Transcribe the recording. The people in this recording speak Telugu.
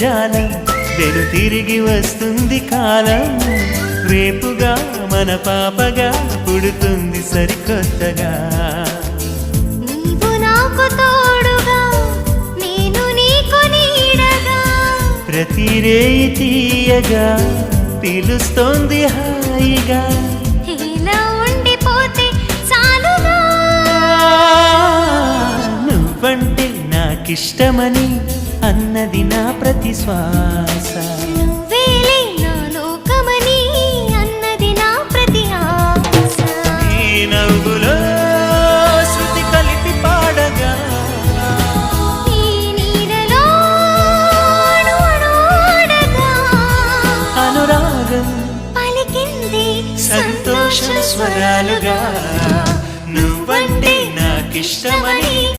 జాలం వెను తిరిగి వస్తుంది కాలం రేపుగా మన పాపగా పుడుతుంది సరికొత్తగా నీవు నాకు తోడుగా నేను నీకు నీడగా ప్రతి రేయి తీయగా పిలుస్తోంది హాయిగా ఇలా ఉండిపోతే చాలుగా నువ్వంటే నాకిష్టమని అన్నది నా ప్రతి శ్వాస నువ్వేలే నా లోకమని అన్నది నా ప్రతి ఆశ ఈ నవ్వులో శృతి కలిపి పాడగా ఈ నీడలో అణువణువడగా అనురాగం పలికింది సంతోష స్వరాలుగా నువ్వంటే నాకిష్టమని